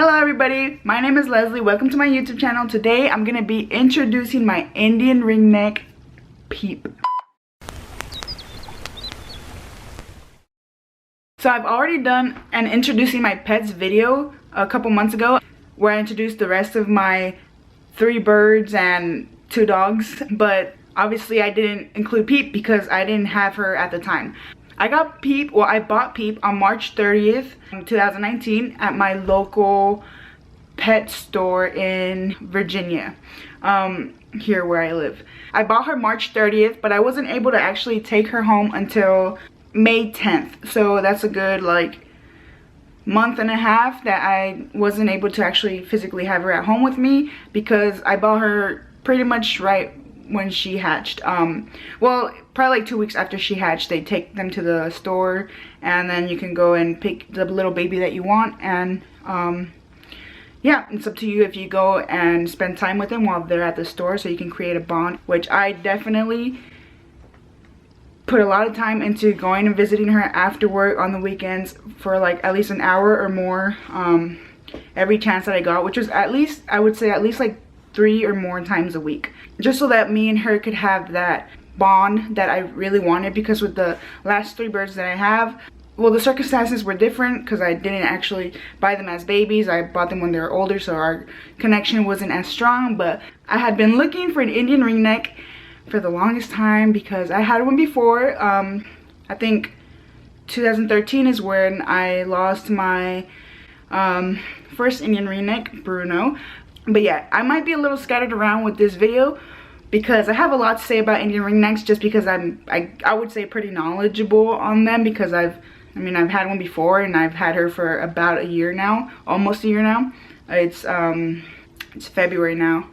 Hello everybody, my name is Leslie. Welcome to my YouTube channel. Today I'm gonna be introducing my Indian Ringneck Peep. So I've already done an introducing my pets video a couple months ago where I introduced the rest of my 3 birds and 2 dogs, but obviously I didn't include Peep because I didn't have her at the time. I bought Peep on March 30th, 2019 at my local pet store in Virginia, here where I live. I bought her March 30th, but I wasn't able to actually take her home until May 10th. So that's a good like month and a half that I wasn't able to actually physically have her at home with me because I bought her pretty much right when she hatched. Well, probably like 2 weeks after she hatched, they take them to the store and then you can go and pick the little baby that you want, and yeah, it's up to you if you go and spend time with them while they're at the store so you can create a bond, which I definitely put a lot of time into going and visiting her after work on the weekends for like at least an hour or more, every chance that I got, which was at least, I would say at least like 3 or more times a week, just so that me and her could have that bond that I really wanted. Because with the last 3 birds that I have, well, the circumstances were different because I didn't actually buy them as babies. I bought them when they were older, so our connection wasn't as strong. But I had been looking for an Indian Ringneck for the longest time because I had one before. I think 2013 is when I lost my first Indian Ringneck, Bruno. But yeah, I might be a little scattered around with this video because I have a lot to say about Indian Ringnecks, just because I would say pretty knowledgeable on them, because I've had one before and I've had her for about a year now, almost a year now. It's February now.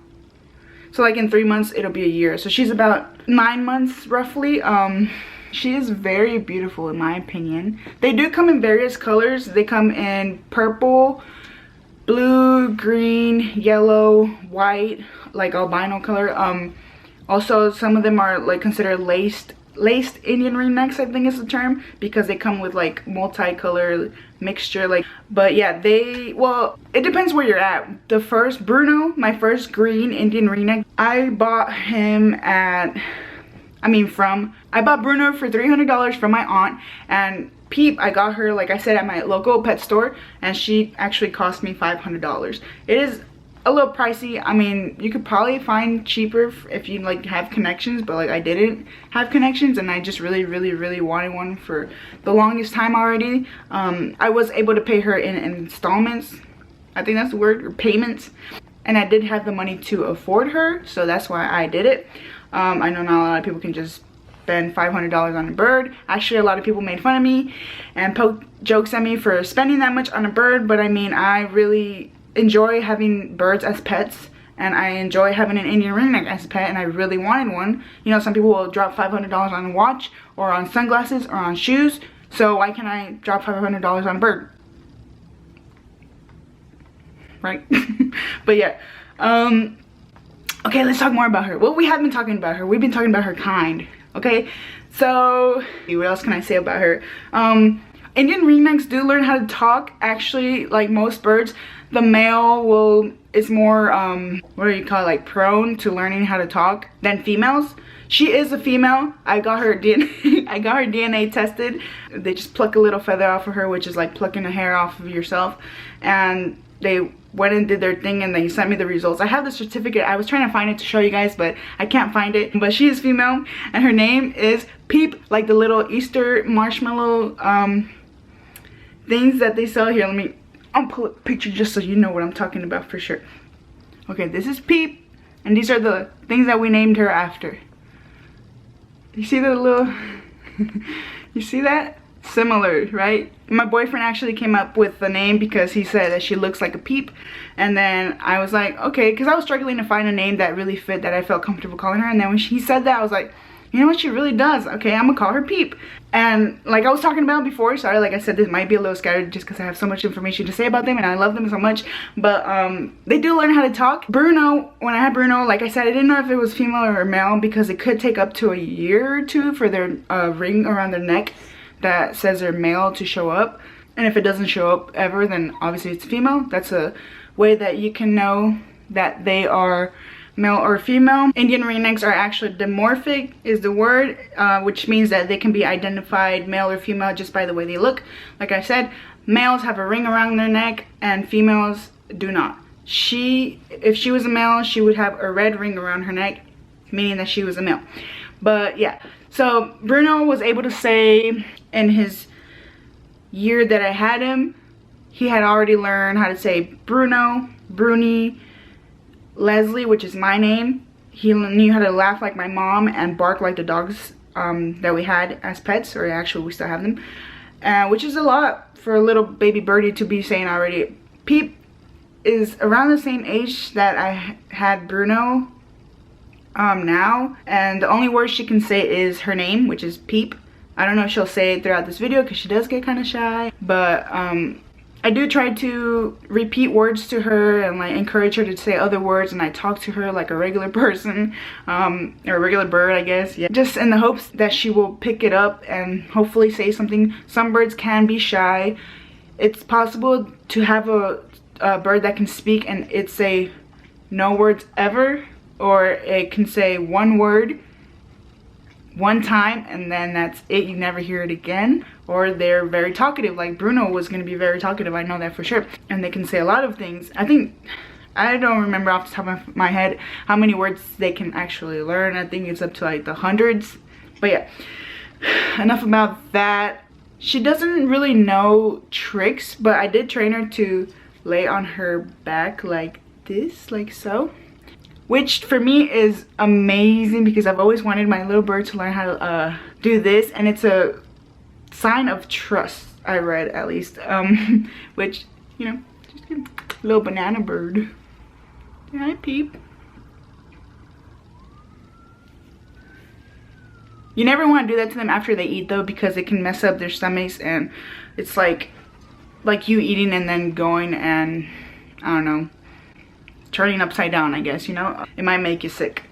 So like in 3 months it'll be a year. So she's about 9 months roughly. She is very beautiful in my opinion. They do come in various colors. They come in purple, blue, green, yellow, white, like albino color. Also some of them are like considered laced Indian Ringnecks, I think is the term, because they come with like multicolor mixture. Like, but yeah, well, it depends where you're at. The first Bruno, my first green Indian Ringneck, I bought him at, I bought Bruno for $300 from my aunt, and Peep, I got her, like I said, at my local pet store, and she actually cost me $500. It is a little pricey. I mean, you could probably find cheaper if you like have connections, but like I didn't have connections and I just really wanted one for the longest time already. I was able to pay her in installments, I think that's the word, or payments, and I did have the money to afford her, so that's why I did it. I know not a lot of people can just spend $500 on a bird. Actually, a lot of people made fun of me and poked jokes at me for spending that much on a bird, but I mean, I really enjoy having birds as pets, and I enjoy having an Indian Ringneck as a pet, and I really wanted one. You know, some people will drop $500 on a watch or on sunglasses or on shoes, so why can't I drop $500 on a bird, right? But yeah, okay, let's talk more about her. Well, we have been talking about her. We've been talking about her kind. Okay, so what else can I say about her? Indian Ringnecks do learn how to talk. Actually, like most birds, the male is more what do you call it, like prone to learning how to talk than females. She is a female. I got her DNA I got her DNA tested. They just pluck a little feather off of her, which is like plucking a hair off of yourself, and they went and did their thing and they sent me the results. I have the certificate. I was trying to find it to show you guys, but I can't find it. But she is female and her name is Peep, like the little Easter marshmallow things that they sell here. I'll pull a picture just so you know what I'm talking about for sure. Okay, this is Peep, and these are the things that we named her after. You see the little you see that? Similar, right? My boyfriend actually came up with the name because he said that she looks like a Peep, and then I was like, okay, because I was struggling to find a name that really fit, that I felt comfortable calling her, and then when he said that, I was like, you know what, she really does. Okay, I'm gonna call her Peep. And like I was talking about before, sorry, like I said, this might be a little scattered just because I have so much information to say about them and I love them so much, but they do learn how to talk. Bruno, when I had Bruno, like I said, I didn't know if it was female or male because it could take up to a year or 2 for their ring around their neck that says they're male to show up. And if it doesn't show up ever, then obviously it's female. That's a way that you can know that they are male or female. Indian ringnecks are actually dimorphic is the word, which means that they can be identified male or female just by the way they look. Like I said, males have a ring around their neck and females do not. If she was a male, she would have a red ring around her neck, meaning that she was a male. But yeah, so Bruno was able to say in his year that I had him, he had already learned how to say Bruno, Bruni, Leslie, which is my name. He knew how to laugh like my mom and bark like the dogs that we had as pets, or actually we still have them, which is a lot for a little baby birdie to be saying already. Peep is around the same age that I had Bruno now, and the only word she can say is her name, which is Peep. I don't know if she'll say it throughout this video because she does get kind of shy, but I do try to repeat words to her and like encourage her to say other words, and I talk to her like a regular person, or a regular bird, I guess. Yeah, just in the hopes that she will pick it up and hopefully say something. Some birds can be shy. It's possible to have a bird that can speak and it say no words ever, or it can say one word one time and then that's it, you never hear it again. Or they're very talkative, like Bruno was going to be very talkative, I know that for sure, and they can say a lot of things. I don't remember off the top of my head how many words they can actually learn. I think it's up to like the hundreds. But yeah, enough about that. She doesn't really know tricks, but I did train her to lay on her back like this, like so, which for me is amazing because I've always wanted my little bird to learn how to do this, and it's a sign of trust, I read at least, which, you know, just a little banana bird. Hi, Peep. You never want to do that to them after they eat though, because it can mess up their stomachs, and it's like you eating and then going and, I don't know, turning upside down, I guess, you know? It might make you sick.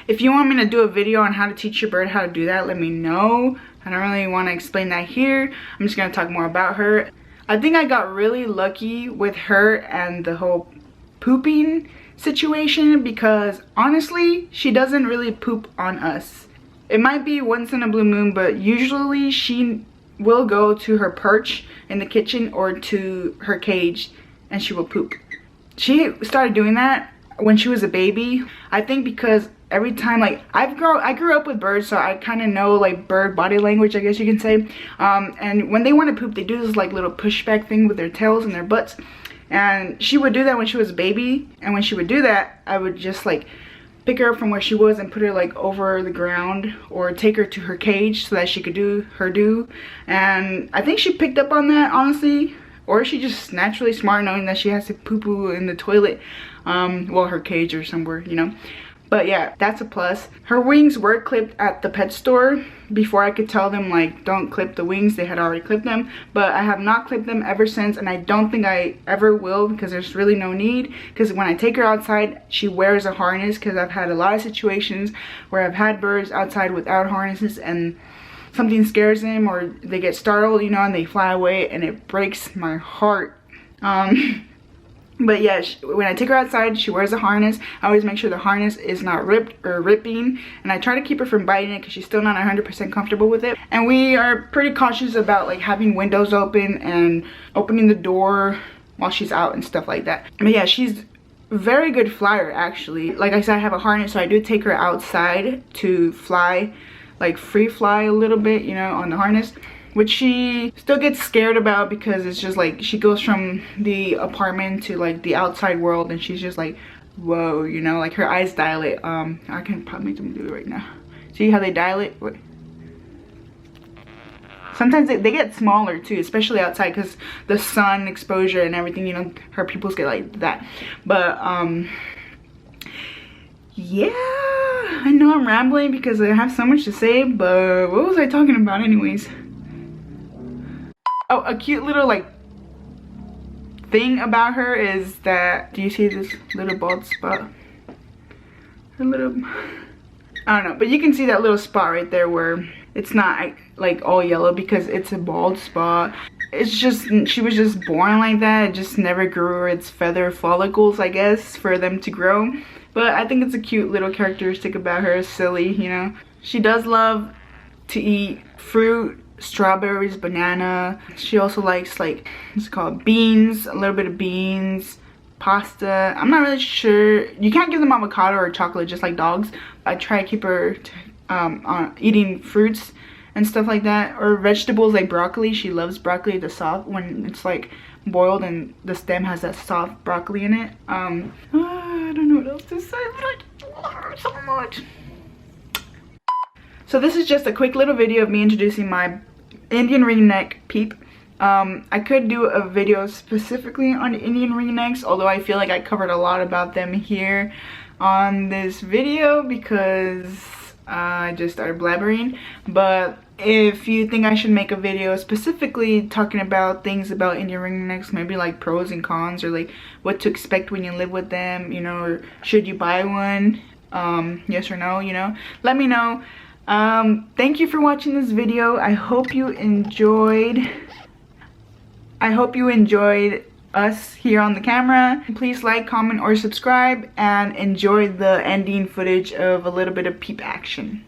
If you want me to do a video on how to teach your bird how to do that, let me know. I don't really want to explain that here. I'm just going to talk more about her. I think I got really lucky with her and the whole pooping situation, because honestly, she doesn't really poop on us. It might be once in a blue moon, but usually she will go to her perch in the kitchen or to her cage and she will poop. She started doing that when she was a baby, I think, because every time, like, I grew up with birds, so I kind of know like bird body language, I guess you can say, and when they want to poop, they do this like little pushback thing with their tails and their butts, and she would do that when she was a baby. And when she would do that, I would just like pick her up from where she was and put her like over the ground, or take her to her cage so that she could do her do. And I think she picked up on that, honestly, or she just naturally smart, knowing that she has to poo-poo in the toilet, well, her cage or somewhere, you know. But yeah, that's a plus. Her wings were clipped at the pet store before I could tell them like don't clip the wings. They had already clipped them, but I have not clipped them ever since, and I don't think I ever will, because there's really no need. Because when I take her outside, she wears a harness, because I've had a lot of situations where I've had birds outside without harnesses and something scares them or they get startled, you know, and they fly away, and it breaks my heart. But yeah, when I take her outside, she wears a harness. I always make sure the harness is not ripped or ripping, and I try to keep her from biting it because she's still not 100% comfortable with it. And we are pretty cautious about like having windows open and opening the door while she's out and stuff like that. But yeah, she's a very good flyer actually. Like I said, I have a harness, so I do take her outside to fly, like free fly a little bit, you know, on the harness, which she still gets scared about, because it's just like she goes from the apartment to like the outside world, and she's just like, whoa, you know, like her eyes dilate. I can probably make them do it right now. See how they dilate? Wait. Sometimes they get smaller too, especially outside, because the sun exposure and everything, you know, her pupils get like that. But yeah, I know I'm rambling because I have so much to say, but what was I talking about anyways? Oh, a cute little like thing about her is that, do you see this little bald spot? Her little, I don't know, but you can see that little spot right there where it's not like all yellow, because it's a bald spot. it's just, she was just born like that. It just never grew its feather follicles, I guess, for them to grow. But I think it's a cute little characteristic about her. Silly, you know. She does love to eat fruit, strawberries, banana. She also likes, like, what's it called, beans, a little bit of beans, pasta. I'm not really sure. You can't give them avocado or chocolate just like dogs. I try to keep her on eating fruits and stuff like that, or vegetables like broccoli. She loves broccoli, the soft, when it's like boiled and the stem has that soft broccoli in it. I don't know what else to say, but I love her so much. So this is just a quick little video of me introducing my Indian Ringneck Peep. I could do a video specifically on Indian Ringnecks, although I feel like I covered a lot about them here on this video because I just started blabbering. But if you think I should make a video specifically talking about things about Indian Ringnecks, maybe like pros and cons, or like what to expect when you live with them, you know, or should you buy one, yes or no, you know, let me know. Thank you for watching this video. I hope you enjoyed us here on the camera. Please like, comment, or subscribe, and enjoy the ending footage of a little bit of Peep action.